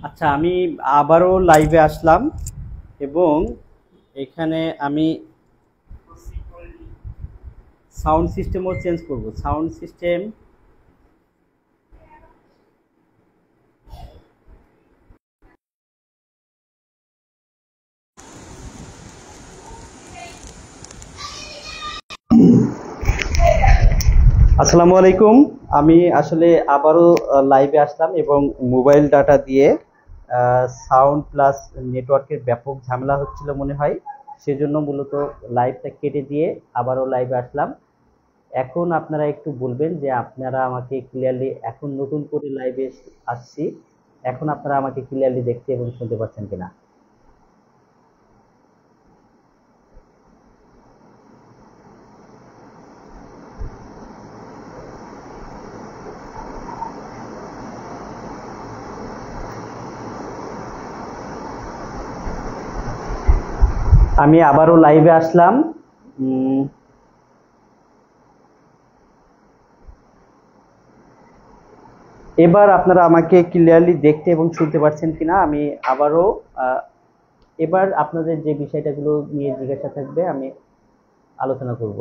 আচ্ছা, আমি আবারও লাইভে আসলাম এবং এখানে আমি সাউন্ড সিস্টেমও চেঞ্জ করব। সাউন্ড সিস্টেম আসসালামু আলাইকুম। আমি আসলে আবারও লাইভে আসলাম এবং মোবাইল ডাটা দিয়ে সাউন্ড প্লাস নেটওয়ার্কের ব্যাপক ঝামেলা হচ্ছিল মনে হয়, সেজন্য মূলত লাইভটা কেটে দিয়ে আবারও লাইভে আসলাম। এখন আপনারা একটু বলবেন যে আপনারা আমাকে ক্লিয়ারলি, এখন নতুন করে লাইভে আসছি, এখন আপনারা আমাকে ক্লিয়ারলি দেখতে এবং শুনতে পাচ্ছেন কিনা। আমি আবারও লাইভে আসলাম। এবার আপনারা আমাকে ক্লিয়ারলি দেখতে এবং শুনতে পাচ্ছেন কিনা। আমি আবারও এবার আপনাদের যে বিষয়টাগুলো নিয়ে জিজ্ঞাসা থাকবে আমি আলোচনা করব।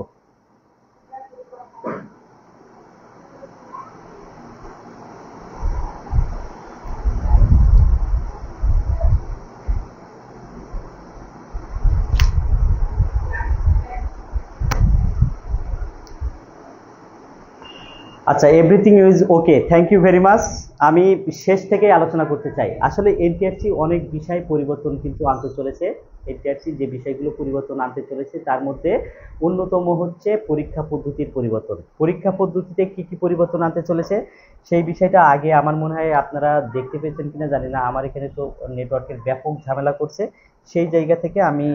আচ্ছা, everything is okay, thank you very much. আমি শেষ থেকে আলোচনা করতে চাই। আসলে এনটিআরসি অনেক বিষয় পরিবর্তন কিন্তু আনতে চলেছে। এনটিআরসি যে বিষয়গুলো পরিবর্তন আনতে চলেছে তার মধ্যে অন্যতম হচ্ছে পরীক্ষা পদ্ধতির পরিবর্তন। পরীক্ষা পদ্ধতিতে কি কি পরিবর্তন আনতে চলেছে সেই বিষয়টা আগে আমার মনে হয় আপনারা দেখতে পেয়েছেন কিনা জানি না, আমার এখানে তো নেটওয়ার্কের ব্যাপক ঝামেলা করছে। সেই জায়গা থেকে আমি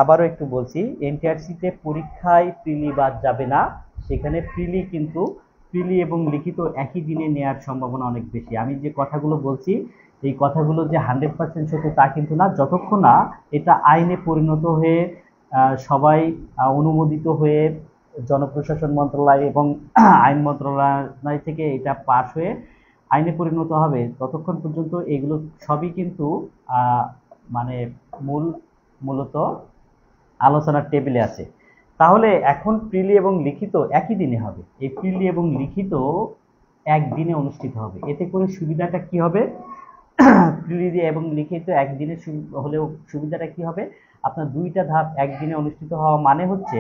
আবারও একটু বলছি, এনটিআরসিতে পরীক্ষায় প্রিলি বাদ যাবে না। সেখানে প্রিলি এবং লিখিত একই দিনে নেওয়ার সম্ভাবনা অনেক বেশি। আমি যে কথাগুলো বলছি এই কথাগুলো যে 100% সত্য তা কিন্তু না, যতক্ষণ না এটা আইনে পরিণত হয়ে সবাই অনুমোদিত হয়ে জনপ্রশাসন মন্ত্রণালয় এবং আইন মন্ত্রণালয় থেকে এটা পাশ হয়ে আইনে পরিণত হবে, ততক্ষণ পর্যন্ত এগুলো সবই কিন্তু মানে মূলত আলোচনার টেবিলে আছে। তাহলে এখন প্রিলি এবং লিখিত একই দিনে হবে। এই প্রিলি এবং লিখিত একদিনে অনুষ্ঠিত হবে। এতে করে সুবিধাটা কি হবে? প্রিলি এবং লিখিত একদিনে হলেও সুবিধাটা কি হবে? আপনার দুইটা ধাপ একদিনে অনুষ্ঠিত হওয়া মানে হচ্ছে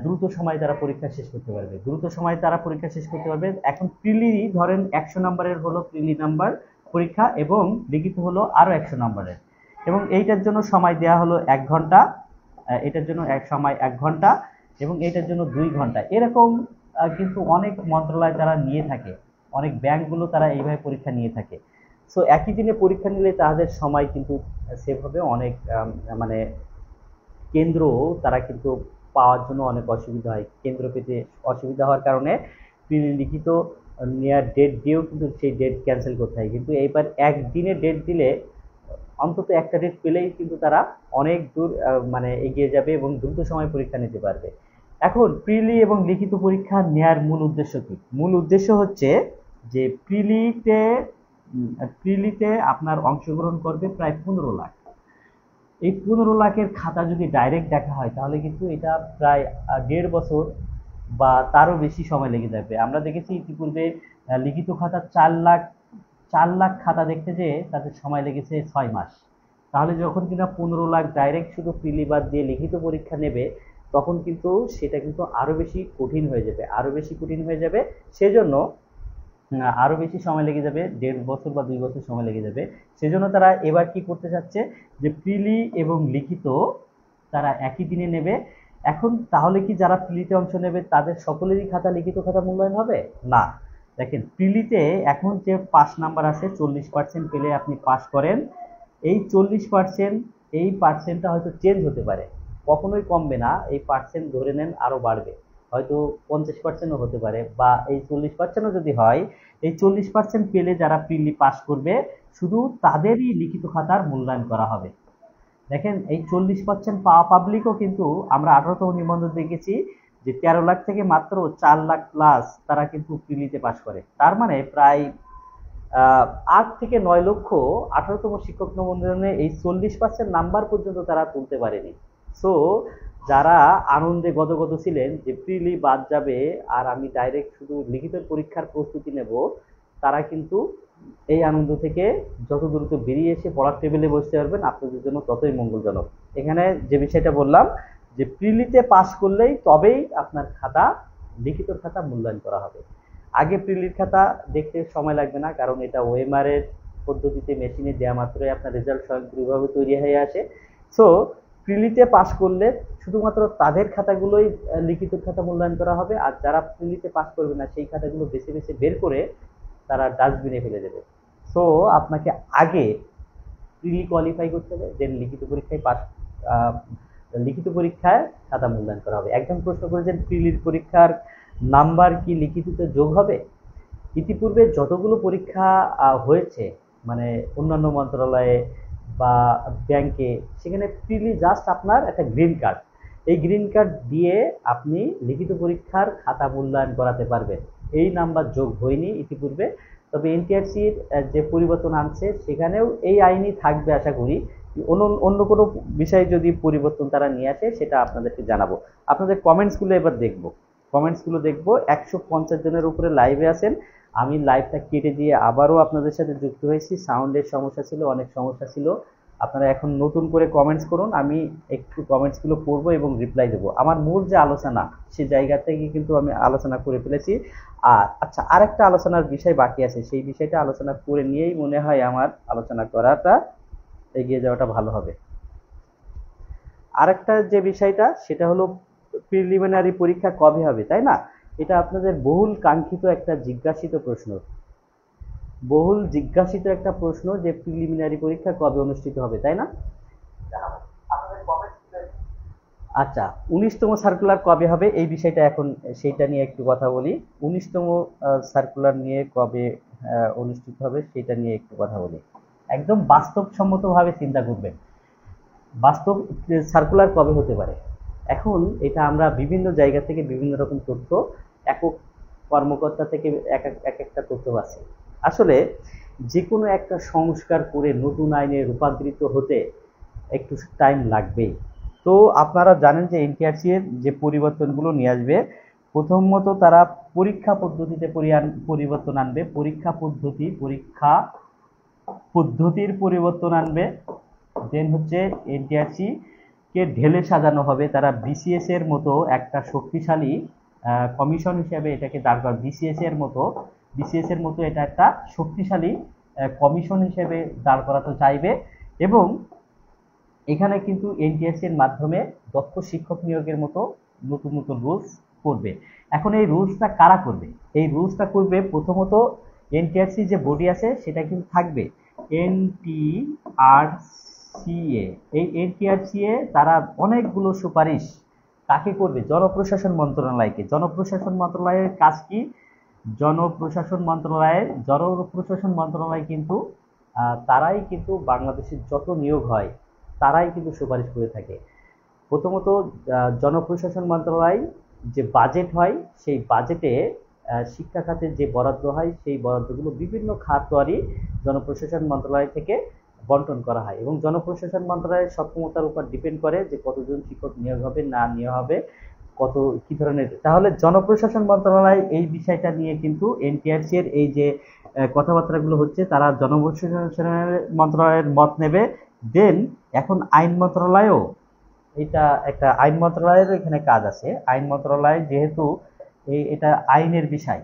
দ্রুত সময়ে তারা পরীক্ষা শেষ করতে পারবে। দ্রুত সময়ে তারা পরীক্ষা শেষ করতে পারবে। এখন প্রিলি ধরেন 100 নম্বরের হলো প্রিলি নাম্বার পরীক্ষা এবং লিখিত হলো আরো 100 নম্বরের, এবং এইটার জন্য সময় দেওয়া হলো 1 ঘন্টা, এটার জন্য সময় 1 ঘন্টা এবং এটার জন্য 2 ঘন্টা। এরকম কিন্তু অনেক মন্ত্রণালয় তারা নিয়ে থাকে, অনেক ব্যাংকগুলো তারা এইভাবে পরীক্ষা নিয়ে থাকে। সো একই দিনে পরীক্ষা নিলে তাদের সময় কিন্তু সেভ হবে অনেক। মানে কেন্দ্র তারা কিন্তু পাওয়ার জন্য অনেক অসুবিধা হয়। কেন্দ্র পেতে অসুবিধা হওয়ার কারণে লিখিত নেওয়ার ডেট দিয়েও কিন্তু সেই ডেট ক্যান্সেল করতে হয়। কিন্তু এইবার একদিনে ডেট দিলে অন্তত একটা ডেট পেলেই কিন্তু তারা অনেক দূর মানে এগিয়ে যাবে এবং দ্রুত সময় পরীক্ষা নিতে পারবে। এখন প্রিলি এবং লিখিত পরীক্ষা নেওয়ার মূল উদ্দেশ্য কি? মূল উদ্দেশ্য হচ্ছে যে প্রিলিতে আপনার অংশগ্রহণ করবে প্রায় 15 লাখ। এই 15 লাখের খাতা যদি ডাইরেক্ট দেখা হয় তাহলে কিন্তু এটা প্রায় 1.5 বছর বা তারও বেশি সময় লেগে যাবে। আমরা দেখেছি ইতিপূর্বে লিখিত খাতা 4 লাখ খাতা দেখতে যেয়ে তাদের সময় লেগেছে 6 মাস। তাহলে যখন কিনা 15 লাখ ডাইরেক্ট শুধু প্রিলি বাদ দিয়ে লিখিত পরীক্ষা নেবে, তখন কিন্তু সেটা কিন্তু আরো বেশি কঠিন হয়ে যাবে, আরো বেশি কঠিন হয়ে যাবে। সেজন্য আরো বেশি সময় লেগে যাবে, 1.5 বছর বা 2 বছর সময় লেগে যাবে। সেজন্য তারা এবার কি করতে চাচ্ছে যে প্রিলি এবং লিখিত তারা একই দিনে নেবে। এখন তাহলে কি যারা প্রিলিতে অংশ নেবে তাদের সকলেরই খাতা লিখিত খাতা মূল্যায়ন হবে? না। দেখেন, প্রিলিতে এখন যে পাস নাম্বার আছে 40% পেলে আপনি পাস করেন। এই 40%, এই পার্সেন্টটা হয়তো চেঞ্জ হতে পারে, কখনোই কমবে না। এই পার্সেন্ট ধরে নেন আরো বাড়বে, হয়তো 50%ও হতে পারে, বা এই 40%ও যদি হয়, এই 40% পেলে যারা প্রিলি পাস করবে শুধু তাদেরই লিখিত খাতার মূল্যায়ন করা হবে। দেখেন, এই 40% পাওয়া পাবলিকও কিন্তু আমরা 18তম নিবন্ধন দেখেছি যে 13 লাখ থেকে মাত্র 4 লাখ প্লাস তারা কিন্তু প্রিলিতে পাশ করে। তার মানে প্রায় 8 থেকে 9 লক্ষ 18তম শিক্ষক নিবন্ধনে এই 40% নাম্বার পর্যন্ত তারা তুলতে পারেনি। সো যারা আনন্দে গদগদ ছিলেন যে প্রিলি বাদ যাবে আর আমি ডাইরেক্ট শুধু লিখিত পরীক্ষার প্রস্তুতি নেব, তারা কিন্তু এই আনন্দ থেকে যত দ্রুত বেরিয়ে এসে পড়ার টেবিলে বসতে পারবেন, আপনাদের জন্য ততই মঙ্গলজনক। এখানে যে বিষয়টা বললাম যে প্রিলিতে পাস করলেই তবেই আপনার খাতা, লিখিত খাতা মূল্যায়ন করা হবে। আগে প্রিলির খাতা দেখতে সময় লাগবে না, কারণ এটা ওএমআর এর পদ্ধতিতে মেশিনে দেওয়া মাত্রই আপনার রেজাল্ট স্বয়ংক্রিয়ভাবে তৈরি হয়ে আসে। সো প্রিলিতে পাস করলে শুধুমাত্র তাদের খাতাগুলোই লিখিত খাতা মূল্যায়ন করা হবে, আর যারা প্রিলিতে পাস করবে না সেই খাতাগুলো বেছে বেছে বের করে তারা ডাস্টবিনে ফেলে দেবে। সো আপনাকে আগে প্রিলি কোয়ালিফাই করতে হবে, দেন লিখিত পরীক্ষায় পাস, লিখিত পরীক্ষায় খাতা মূল্যায়ন করা হবে। একজন প্রশ্ন করেছেন প্রিলির পরীক্ষার নাম্বার কি লিখিততে যোগ হবে? ইতিপূর্বে যতগুলো পরীক্ষা হয়েছে, মানে অন্যান্য মন্ত্রণালয়ে বা ব্যাংকে, সেখানে প্রিলি জাস্ট আপনার একটা গ্রিন কার্ড, এই গ্রিন কার্ড দিয়ে আপনি লিখিত পরীক্ষার খাতা মূল্যায়ন করাতে পারবেন। এই নাম্বার যোগ হয়নি ইতিপূর্বে, তবে এনটিআরসির যে পরিবর্তন আনছে সেখানেও এই আইনই থাকবে আশা করি। অন্য কোনো বিষয়ে যদি পরিবর্তন তারা নিয়ে আসে সেটা আপনাদেরকে জানাবো। আপনাদের কমেন্টসগুলো এবার দেখবো, কমেন্টসগুলো দেখবো। 150 জনের উপরে লাইভে আছেন। আমি লাইভটা কেটে দিয়ে আবারও আপনাদের সাথে যুক্ত হয়েছি। সাউন্ডের সমস্যা ছিল, অনেক সমস্যা ছিল। আপনারা এখন নতুন করে কমেন্টস করুন, আমি একটু কমেন্টসগুলো পড়বো এবং রিপ্লাই দেবো। আমার মূল যে আলোচনা সেই জায়গা থেকে কিন্তু আমি আলোচনা করে ফেলেছি। আর আচ্ছা, আরেকটা আলোচনার বিষয় বাকি আছে, সেই বিষয়টা আলোচনা করে নিয়েই মনে হয় আমার আলোচনা করাটা, এগিয়ে যাওয়াটা ভালো হবে। আরেকটা যে বিষয়টা সেটা হলো প্রিলিমিনারি পরীক্ষা কবে হবে, তাই না? এটা আপনাদের বহুল কাঙ্ক্ষিত একটা জিজ্ঞাসিত প্রশ্ন, বহুল জিজ্ঞাসিত একটা প্রশ্ন যে প্রিলিমিনারি পরীক্ষা কবে অনুষ্ঠিত হবে, তাই না? আচ্ছা, 19তম সার্কুলার কবে হবে এই বিষয়টা এখন সেইটা নিয়ে একটু কথা বলি। 19তম সার্কুলার নিয়ে কবে অনুষ্ঠিত হবে সেটা নিয়ে একটু কথা বলি। একদম বাস্তবসম্মতভাবে চিন্তা করবেন, বাস্তব সার্কুলার কবে হতে পারে। এখন এটা আমরা বিভিন্ন জায়গা থেকে বিভিন্ন রকম তথ্য, একক কর্মকর্তা থেকে এক একটা তথ্য আছে। আসলে যে কোনো একটা সংস্কার করে নতুন আইনে রূপান্তরিত হতে একটু টাইম লাগবেই। তো আপনারা জানেন যে এনটিআরসি এর যে পরিবর্তনগুলো নিয়ে আসবে, প্রথমত তারা পরীক্ষা পদ্ধতিতে পরিবর্তন আনবে, পরীক্ষা পদ্ধতির পরিবর্তন আনবে। দেন হচ্ছে এনটিআরসি কে ঢেলে সাজানো হবে, তারা বিসিএস এর মতো একটা শক্তিশালী কমিশন হিসেবে এটাকে দাঁড় করা, বিসিএস এর মতো এটা একটা শক্তিশালী কমিশন হিসেবে দাঁড় করাতে চাইবে। এবং এখানে কিন্তু এনটিআরসি এর মাধ্যমে দক্ষ শিক্ষক নিয়োগের মতো নতুন নতুন রুলস করবে। এখন এই রুলসটা কারা করবে? এই রুলসটা করবে প্রথমত এনটিআরসি যে বডি আছে সেটা কিন্তু থাকবে এনটিআরসিএ। এই এনটিআরসিএ তারা অনেকগুলো সুপারিশ কাকে করবে? জনপ্রশাসন মন্ত্রণালয়কে। জনপ্রশাসন মন্ত্রণালয়ের কাজ কি? জনপ্রশাসন মন্ত্রণালয় কিন্তু তারাই কিন্তু বাংলাদেশের যত নিয়োগ হয় তারাই কিন্তু সুপারিশ করে থাকে। প্রথমত জনপ্রশাসন মন্ত্রণালয় যে বাজেট হয় সেই বাজেটে শিক্ষা খাতের যে বরাদ্দ হয় সেই বরাদ্দগুলো বিভিন্ন খাতওয়ারি জনপ্রশাসন মন্ত্রণালয় থেকে বন্টন করা হয়, এবং জনপ্রশাসন মন্ত্রণালয়ের সক্ষমতার উপর ডিপেন্ড করে যে কতজন শিক্ষক নিয়োগ হবে না নিয়োগ হবে, কত কি ধরনের। তাহলে জনপ্রশাসন মন্ত্রণালয় এই বিষয়টা নিয়ে কিন্তু এনটিআরসি এর এই যে কথাবার্তাগুলো হচ্ছে, তারা জনপ্রশাসন মন্ত্রণালয়ের মত নেবে। দেন এখন আইন মন্ত্রণালয়ও, এটা একটা আইন মন্ত্রণালয়ের এখানে কাজ আছে। আইন মন্ত্রণালয় যেহেতু এটা আইনের বিষয়,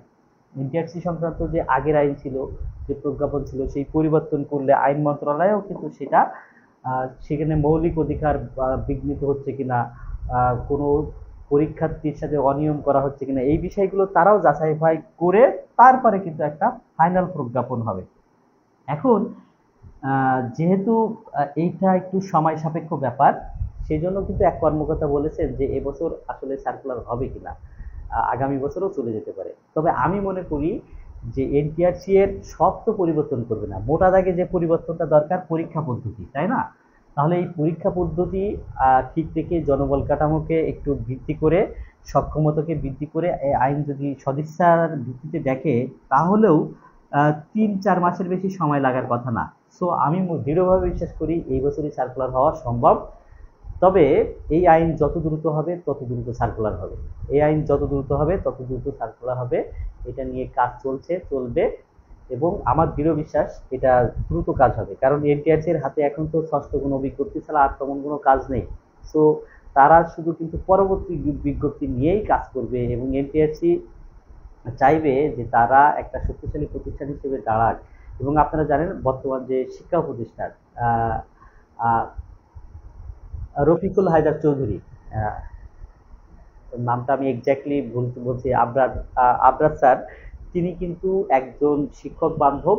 এনটিআরসি সংক্রান্ত যে আগের আইন ছিল, যে প্রজ্ঞাপন ছিল, সেই পরিবর্তন করলে আইন মন্ত্রণালয়ও কিন্তু সেটা সেখানে মৌলিক অধিকার বিঘ্নিত হচ্ছে কিনা, কোনো পরীক্ষার্থীর সাথে অনিয়ম করা হচ্ছে কিনা, এই বিষয়গুলো তারাও যাচাই বাছাই করে তারপরে কিন্তু একটা ফাইনাল প্রজ্ঞাপন হবে। এখন যেহেতু এইটা একটু সময় সাপেক্ষ ব্যাপার, সেই জন্য কিন্তু এক কর্মকর্তা বলেছেন যে এবছর আসলে সার্কুলার হবে কিনা, আগামী বছরও চলে যেতে পারে। তবে আমি মনে করি যে এনটিআরসি এর সব তো পরিবর্তন করবে না, মোটা দাগে যে পরিবর্তনটা দরকার পরীক্ষা পদ্ধতি, তাই না? তাহলে এই পরীক্ষা পদ্ধতি ঠিক থেকে জনবল কাঠামোকে একটু ভিত্তি করে সক্ষমতাকে বৃদ্ধি করে এই আইন যদি সদিচ্ছার ভিত্তিতে দেখে, তাহলেও 3-4 মাসের বেশি সময় লাগার কথা না। সো আমি দৃঢ়ভাবে বিশ্বাস করি এই বছরই সার্কুলার হওয়া সম্ভব। তবে এই আইন যত দ্রুত হবে তত দ্রুত সার্কুলার হবে, এই আইন যত দ্রুত হবে তত দ্রুত সার্কুলার হবে। এটা নিয়ে কাজ চলছে, চলবে, এবং আমার দৃঢ় বিশ্বাস এটা দ্রুত কাজ হবে। কারণ এনটিআরসি এর হাতে এখন তো ষষ্ঠ কোনো বিজ্ঞপ্তি ছাড়া আর তেমন কোনো কাজ নেই। সো তারা শুধু কিন্তু পরবর্তী বিজ্ঞপ্তি নিয়েই কাজ করবে, এবং এনটিআরসি চাইবে যে তারা একটা শক্তিশালী প্রতিষ্ঠান হিসেবে দাঁড়াক। এবং আপনারা জানেন বর্তমান যে শিক্ষা উপদেষ্টার রফিকুল হায়দার চৌধুরী, নামটা আমি এক্স্যাক্টলি বলছি, আবরার স্যার, তিনি কিন্তু একজন শিক্ষক বান্ধব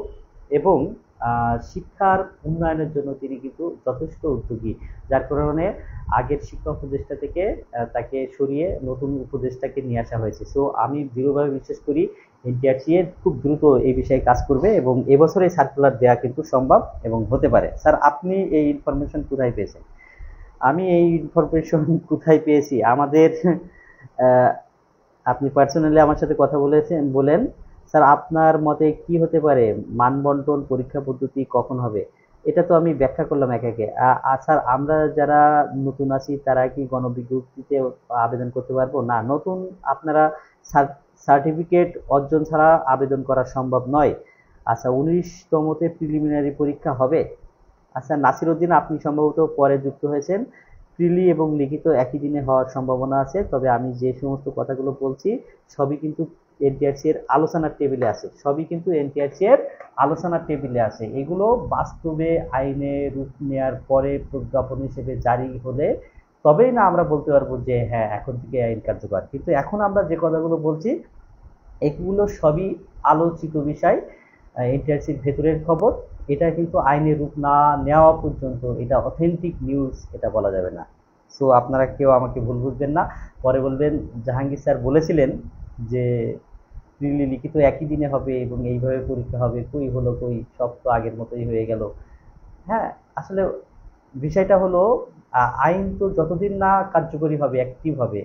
এবং শিক্ষার উন্নয়নের জন্য তিনি কিন্তু যথেষ্ট উদ্যোগী, যার কারণে আগের শিক্ষা উপদেষ্টা থেকে তাকে সরিয়ে নতুন উপদেষ্টাকে নিয়ে আসা হয়েছে। সো আমি দৃঢ়ভাবে বিশ্বাস করি এনটিআরসি খুব দ্রুত এই বিষয়ে কাজ করবে, এবং এবছরে সার্কুলার দেওয়া কিন্তু সম্ভব এবং হতে পারে। স্যার, আপনি এই ইনফরমেশন কোথায় পেয়েছেন? আমি এই ইনফরমেশন কোথায় পেয়েছি, আমাদের আপনি পার্সোনালি আমার সাথে কথা বলেন স্যার, আপনার মতে কি হতে পারে, মানবন্টন পরীক্ষা পদ্ধতি কখন হবে? এটা তো আমি ব্যাখ্যা করলাম একে একে। স্যার, আমরা যারা নতুন আছি তারা কি গণবিজ্ঞপ্তিতে আবেদন করতে পারবো না? নতুন আপনারা সার্টিফিকেট অর্জন ছাড়া আবেদন করা সম্ভব নয়। আচ্ছা, 19তমতে প্রিলিমিনারি পরীক্ষা হবে। আচ্ছা নাসির উদ্দিন, আপনি সম্ভবত পরে যুক্ত হয়েছেন। প্রিলি এবং লিখিত একই দিনে হওয়ার সম্ভাবনা আছে, তবে আমি যে সমস্ত কথাগুলো বলছি সবই কিন্তু এনটিআরসি এর আলোচনার টেবিলে আছে, সবই কিন্তু এনটিআরসি এর আলোচনার টেবিলে আছে। এগুলো বাস্তবে আইনে রূপ নেওয়ার পরে প্রজ্ঞাপন হিসেবে জারি হলে তবেই না আমরা বলতে পারবো যে হ্যাঁ এখন থেকে আইন কার্যকর। কিন্তু এখন আমরা যে কথাগুলো বলছি এগুলো সবই আলোচিত বিষয়, এনটিআরসির ভেতরের খবর। এটা কিন্তু আইনের রূপ না নেওয়া পর্যন্ত এটা অথেন্টিক নিউজ এটা বলা যাবে না। সো আপনারা কেউ আমাকে ভুল বুঝবেন না, পরে বলবেন জাহাঙ্গীর স্যার বলেছিলেন যে প্রিলি লিখিত একই দিনে হবে এবং এইভাবে পরীক্ষা হবে, কই হলো, কই সব তো আগের মতোই হয়ে গেল। হ্যাঁ, আসলে বিষয়টা হলো আইন তো যতদিন না কার্যকরী হবে, অ্যাক্টিভ হবে,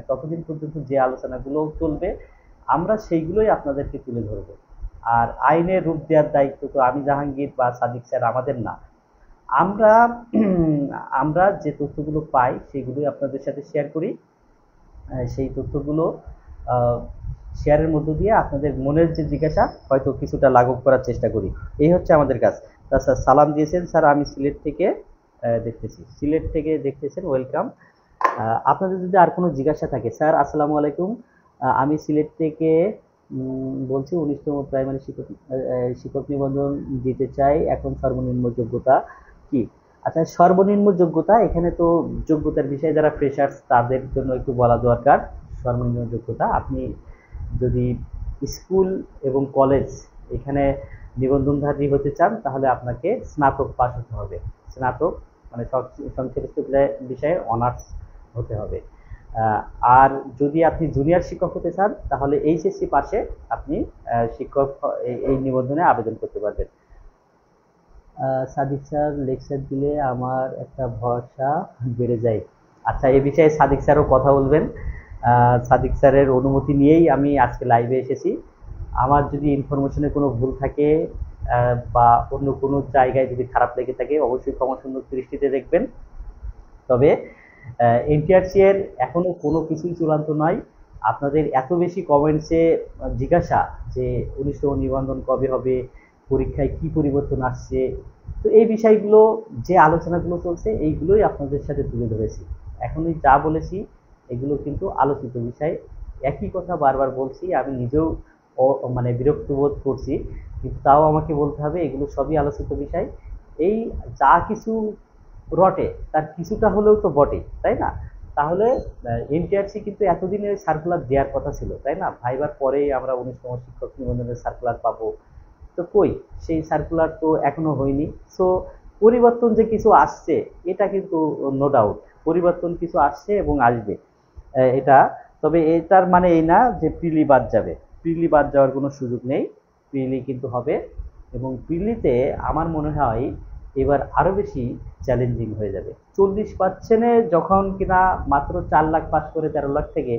ততদিন পর্যন্ত যে আলোচনাগুলো চলবে আমরা সেইগুলোই আপনাদেরকে তুলে ধরবো। আর আইনের রূপ দেওয়ার দায়িত্ব তো আমি জাহাঙ্গীর বা সাদিক স্যার আমাদের না। আমরা আমরা যে তথ্যগুলো পাই সেগুলোই আপনাদের সাথে শেয়ার করি। সেই তথ্যগুলো শেয়ারের মধ্য দিয়ে আপনাদের মনের যে জিজ্ঞাসা হয়তো কিছুটা লাঘব করার চেষ্টা করি, এই হচ্ছে আমাদের কাজ। তা স্যার সালাম দিয়েছেন, স্যার আমি সিলেট থেকে দেখতেছি, সিলেট থেকে দেখতেছেন, ওয়েলকাম। আপনাদের যদি আর কোনো জিজ্ঞাসা থাকে, স্যার আসসালামু আলাইকুম, আমি সিলেট থেকে বলছি, 19তম প্রাইমারি শিক্ষক নিবন্ধন দিতে চাই, এখন সর্বনিম্ন যোগ্যতা কি? আচ্ছা, সর্বনিম্ন যোগ্যতা এখানে তো যোগ্যতার বিষয়ে যারা ফ্রেশার্স তাদের জন্য একটু বলা দরকার। সর্বনিম্ন যোগ্যতা আপনি যদি স্কুল এবং কলেজ এখানে নিবন্ধনধারী হতে চান তাহলে আপনাকে স্নাতক পাস হতে হবে, স্নাতক মানে সংশ্লিষ্ট বিষয়ে অনার্স হতে হবে। আর যদি আপনি জুনিয়র শিক্ষক হতে চান তাহলে এইচএসসি পাশে আপনি শিক্ষক এই নিবন্ধনে আবেদন করতে পারবেন। সাদিক স্যার লেকচার দিলে আমার একটা ভরসা বেড়ে যায়। আচ্ছা, এই বিষয়ে সাদিক স্যারও কথা বলবেন। সাদিক স্যারের অনুমতি নিয়েই আমি আজকে লাইভে এসেছি। আমার যদি ইনফরমেশনে কোনো ভুল থাকে বা অন্য কোনো জায়গায় যদি খারাপ লেগে থাকে অবশ্যই ক্ষমাসুন্দর দৃষ্টিতে দেখবেন। তবে এনটিআরসি এর এখনো কোনো কিছুই চূড়ান্ত নয়। আপনাদের এত বেশি কমেন্টসে জিজ্ঞাসা যে 19তম নিবন্ধন কবে হবে, পরীক্ষায় কি পরিবর্তন আসছে, তো এই বিষয়গুলো যে আলোচনাগুলো চলছে এইগুলোই আপনাদের সাথে তুলে ধরেছি। এখনই যা বলেছি এগুলো কিন্তু আলোচিত বিষয়, একই কথা বারবার বলছি, আমি নিজেও মানে বিরক্ত বোধ করছি, কিন্তু তাও আমাকে বলতে হবে এগুলো সবই আলোচিত বিষয়। এই যা কিছু রটে তার কিছুটা হলেও তো বটে, তাই না? তাহলে এনটিআরসি কিন্তু এতদিনে সার্কুলার দেওয়ার কথা ছিল, তাই না? ভাইবার পরেই আমরা 19তম শিক্ষক নিবন্ধনের সার্কুলার পাবো, তো কই সেই সার্কুলার তো এখনো হয়নি। সো পরিবর্তন যে কিছু আসছে এটা কিন্তু নো ডাউট, পরিবর্তন কিছু আসছে এবং আসবে এটা। তবে এটার মানে এই না যে প্রিলি বাদ যাবে, প্রিলি বাদ যাওয়ার কোনো সুযোগ নেই, প্রিলি কিন্তু হবে। এবং প্রিলিতে আমার মনে হয় এবার আরো বেশি চ্যালেঞ্জিং হয়ে যাবে। 40% যখন কিনা মাত্র 4 লাখ পাস করে 13 লাখ থেকে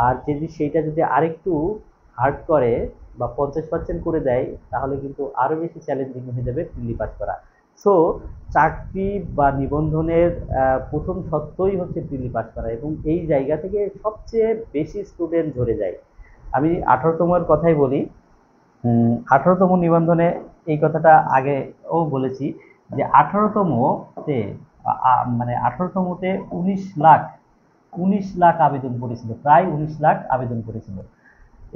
আর যদি সেইটা যদি আরেকটু হার্ড করে বা 50% করে দেয়, তাহলে কিন্তু আরো বেশি চ্যালেঞ্জিং হয়ে যাবে প্রিলি পাস করা। সো চাকরি বা নিবন্ধনের প্রথম শর্তই হচ্ছে প্রিলি পাস করা, এবং এই জায়গা থেকে সবচেয়ে বেশি স্টুডেন্ট ঝরে যায়। আমি 18তমের কথাই বলি। 18তম নিবন্ধনে এই কথাটা আগেও বলেছি যে 18তমতে মানে 18তমতে 19 লাখ আবেদন করেছিল, প্রায় 19 লাখ আবেদন করেছিল,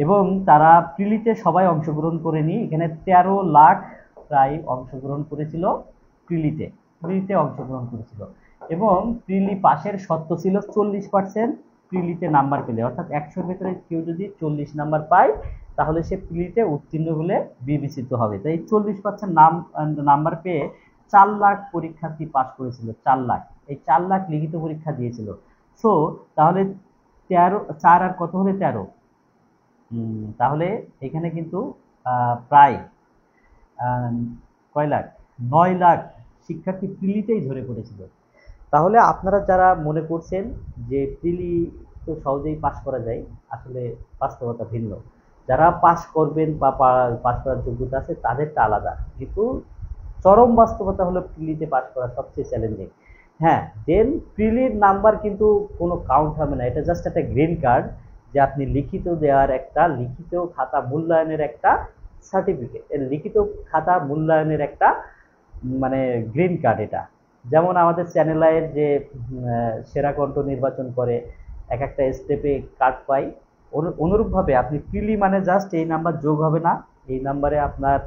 এবং তারা প্রিলিতে সবাই অংশগ্রহণ করেনি। এখানে 13 লাখ প্রায় অংশগ্রহণ করেছিল, প্রিলিতে প্রিলিতে অংশগ্রহণ করেছিল। এবং প্রিলি পাশের শর্ত ছিল 40% প্রিলিতে নাম্বার পেলে, অর্থাৎ 100-র ভেতরে কেউ যদি 40 নাম্বার পায় তাহলে সে প্রিলিতে উত্তীর্ণ বলে বিবেচিত হবে। তাই 40% নাম্বার পেয়ে 4 লাখ পরীক্ষার্থী পাশ করেছিল। 4 লাখ, এই 4 লাখ লিখিত পরীক্ষা দিয়েছিল। সো তাহলে 4 আর কত হলে 13, তাহলে এখানে কিন্তু প্রায় কয় লাখ, 9 লাখ শিক্ষার্থী প্রিলিতেই ঝরে পড়েছিল। তাহলে আপনারা যারা মনে করছেন যে প্রিলি তো সহজেই পাশ করা যায়, আসলে বাস্তবতা ভিন্ন। যারা পাশ করবেন বা পাশ করার যোগ্যতা আছে তাদেরটা আলাদা, কিন্তু চরম বাস্তবতা হলো প্রিলিতে পাশ করা সবচেয়ে চ্যালেঞ্জিং। হ্যাঁ, দেন প্রিলির নাম্বার কিন্তু কোনো কাউন্ট হবে না, এটা জাস্ট একটা গ্রিন কার্ড, যে আপনি লিখিত দেওয়ার একটা লিখিত খাতা মূল্যায়নের একটা সার্টিফিকেট, লিখিত খাতা মূল্যায়নের একটা মানে গ্রিন কার্ড এটা। যেমন আমাদের চ্যানেলের যে সেরা কণ্ঠ নির্বাচন করে এক একটা স্টেপে কার্ড পাই, অনুরূপভাবে আপনি প্রিলি মানে জাস্ট এই নাম্বার যোগ হবে না, এই নাম্বারে আপনার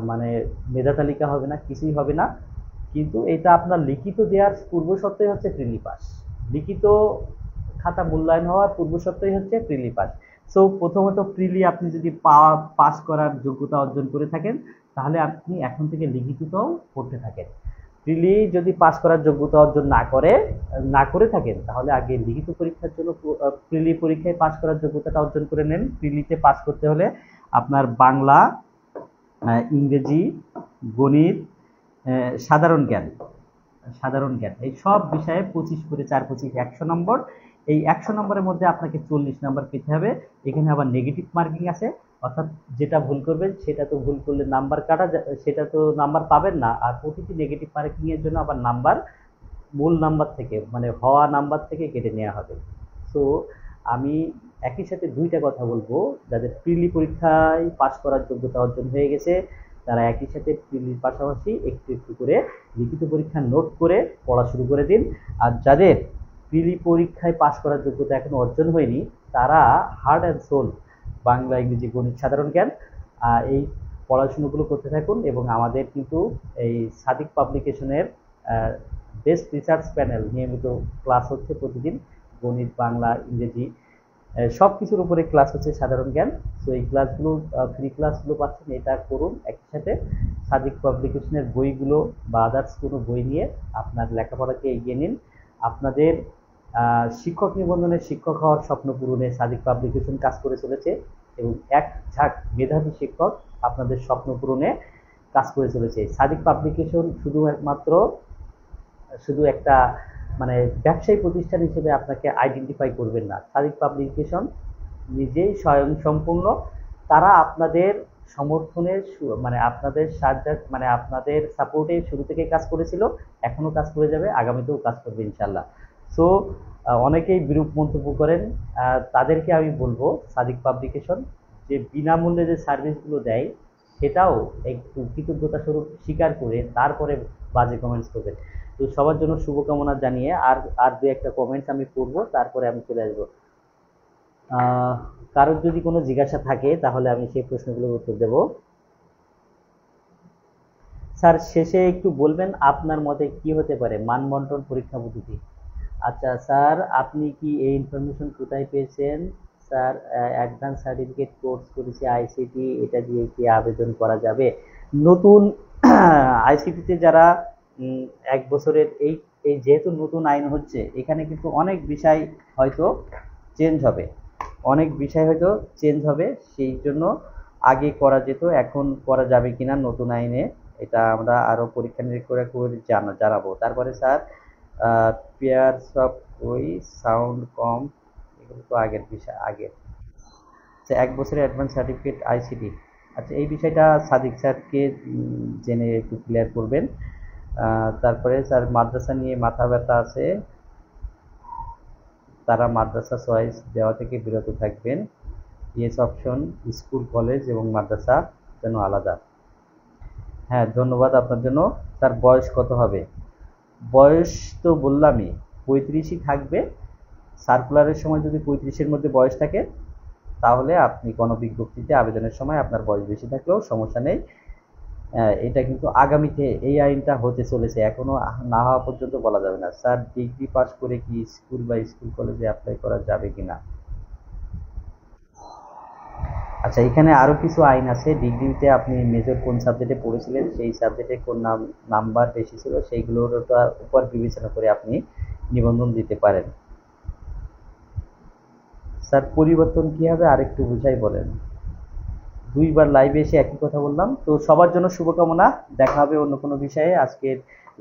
মানে মেধা তালিকা হবে না, কিছুই হবে না, কিন্তু এটা আপনার লিখিত দেওয়ার পূর্ব শর্তই হচ্ছে প্রিলি পাস। লিখিত খাতা মূল্যায়ন হওয়ার পূর্ব শর্তই হচ্ছে প্রিলি পাস। সো প্রথমত প্রিলি আপনি যদি পাস করার যোগ্যতা অর্জন করে থাকেন, তাহলে আপনি এখন থেকে লিখিতটাও পড়তে থাকেন। প্রিলি যদি পাস করার যোগ্যতা অর্জন না করে থাকেন, তাহলে আগে লিখিত পরীক্ষার জন্য প্রিলি পরীক্ষায় পাস করার যোগ্যতাটা অর্জন করে নেন। প্রিলিতে পাস করতে হলে আপনার বাংলা, ইংরেজি, গণিত, সাধারণ জ্ঞান এই সব বিষয়ে 25 করে 4 25 100 নম্বর। এই 100 নম্বরের মধ্যে আপনাকে 40 নাম্বার পেতে হবে। এখানে আবার নেগেটিভ মার্কিং আছে, অর্থাৎ যেটা ভুল করবেন সেটা তো ভুল করলে নাম্বার সেটা তো নাম্বার পাবেন না। আর প্রতিটি নেগেটিভ মার্কিং এর জন্য আবার নাম্বার মূল নাম্বার থেকে মানে হওয়া নাম্বার থেকে কেটে নেওয়া হবে। সো আমি একই সাথে দুইটা কথা বলবো, যাদের প্রিলি পরীক্ষায় পাস করার যোগ্যতা অর্জন হয়ে গেছে তারা একই সাথে প্রিলির পাশাপাশি একটু একটু করে লিখিত পরীক্ষা নোট করে পড়া শুরু করে দিন। আর যাদের প্রিলি পরীক্ষায় পাস করার যোগ্যতা এখনো অর্জন হয়নি তারা হার্ট অ্যান্ড সোল বাংলা, ইংরেজি, গণিত, সাধারণ জ্ঞান এই পড়াশোনাগুলো করতে থাকুন। এবং আমাদের কিন্তু এই সাদিক পাবলিকেশনের বেস্ট রিসার্চ প্যানেল নিয়মিত ক্লাস হচ্ছে প্রতিদিন, গণিত, বাংলা, ইংরেজি সব কিছুর উপরে ক্লাস হচ্ছে, সাধারণ জ্ঞান। তো এই ক্লাসগুলো ফ্রি ক্লাসগুলো পাচ্ছেন, এটা করুন। একই সাথে সাদিক পাবলিকেশনের বইগুলো বা আদার্স কোনো বই নিয়ে আপনার লেখাপড়াকে এগিয়ে নিন। আপনাদের শিক্ষক নিবন্ধনের শিক্ষক হওয়ার স্বপ্ন পূরণে সাদিক পাবলিকেশন কাজ করে চলেছে, এবং এক ঝাঁক মেধাবী শিক্ষক আপনাদের স্বপ্ন পূরণে কাজ করে চলেছে। সাদিক পাবলিকেশন শুধু একটা মানে ব্যবসায়ী প্রতিষ্ঠান হিসেবে আপনাকে আইডেন্টিফাই করবেন না। সাদিক পাবলিকেশন নিজেই স্বয়ংসম্পূর্ণ। তারা আপনাদের সমর্থনে মানে আপনাদের সাহায্য মানে আপনাদের সাপোর্টে শুরু থেকে কাজ করেছিল, এখনো কাজ করে যাবে, আগামীতেও কাজ করবে ইনশাল্লাহ। সো অনেকেই বিরূপ মন্তব্য করেন, তাদেরকে আমি বলবো সাদিক পাবলিকেশন যে বিনামূল্যে যে সার্ভিসগুলো দেয় সেটাও একটু কৃতজ্ঞতা স্বরূপ স্বীকার করে তারপরে বাজে কমেন্টস করবেন। তো সবার জন্য শুভকামনা জানিয়ে আর দু একটা কমেন্টস আমি পড়বো, তারপরে আমি চলে আসবো। কারোর যদি কোনো জিজ্ঞাসা থাকে তাহলে আমি সেই প্রশ্নগুলোর উত্তর দেব। স্যার শেষে একটু বলবেন আপনার মতে কি হতে পারে মানবন্টন পরীক্ষা পদ্ধতি? আচ্ছা স্যার, আপনি কি এই ইনফরমেশন কোথায় পেয়েছেন? স্যার অ্যাডভান্স সার্টিফিকেট কোর্স করেছি আইসিটি, এটা দিয়ে কি আবেদন করা যাবে? নতুন আইসিটিতে যারা 1 বছরের এই এই যেহেতু নতুন আইন হচ্ছে, এখানে কিন্তু অনেক বিষয় হয়তো চেঞ্জ হবে, সেই জন্য আগে করা যেত, এখন করা যাবে কিনা নতুন আইনে এটা আমরা আরো পরীক্ষা নিরীক্ষা করে জানাবো। তারপরে স্যার পেয়ার্স অফ ওই সাউন্ড কম এগুলো তো আগের বিষয় আগের। আচ্ছা, 1 বছরের অ্যাডভান্স সার্টিফিকেট আইসিটি। আচ্ছা, এই বিষয়টা সাদিক স্যারকে জেনে একটু ক্লিয়ার করবেন। তারপরে স্যার মাদ্রাসা নিয়ে মাথা ব্যথা আছে, তারা মাদ্রাসা চয়েস দেওয়া থেকে বিরত থাকবেন। ইয়েস অপশন, স্কুল কলেজ এবং মাদ্রাসা যেন আলাদা। হ্যাঁ, ধন্যবাদ আপনার জন্য। তার বয়স কত হবে? বয়স তো বললামই, 35ই থাকবে। সার্কুলারের সময় যদি 35-এর মধ্যে বয়স থাকে, তাহলে আপনি গণবিজ্ঞপ্তিতে আবেদনের সময় আপনার বয়স বেশি থাকলেও সমস্যা নেই। এটা কিন্তু আগামীতে এই আইনটা হতে চলেছে, এখনো না হওয়া পর্যন্ত বলা যাবে না। স্যার, ডিগ্রি পাস করে কি স্কুল বা স্কুল কলেজে অ্যাপ্লাই করা যাবে কিনা? আচ্ছা, এখানে আরো কিছু আইন আছে। ডিগ্রিতে আপনি মেজর কোন সাবজেক্টে পড়েছিলেন, সেই সাবজেক্টে কোন নাম্বার বেশি ছিল, সেইগুলোর উপর বিবেচনা করে আপনি নিবন্ধন দিতে পারেন। স্যার, পরিবর্তন কি হবে আরেকটু বুঝাই বলেন। 2বার লাইভে এসে একই কথা বললাম। তো সবার জন্য শুভকামনা। দেখা হবে অন্য কোনো বিষয়ে। আজকের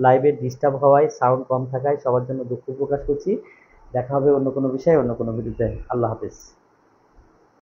লাইভে ডিস্টার্ব হওয়ায়, সাউন্ড কম থাকায় সবার জন্য দুঃখ প্রকাশ করছি। দেখা হবে অন্য কোনো বিষয়ে, অন্য কোনো ভিডিওতে। আল্লাহ হাফেজ।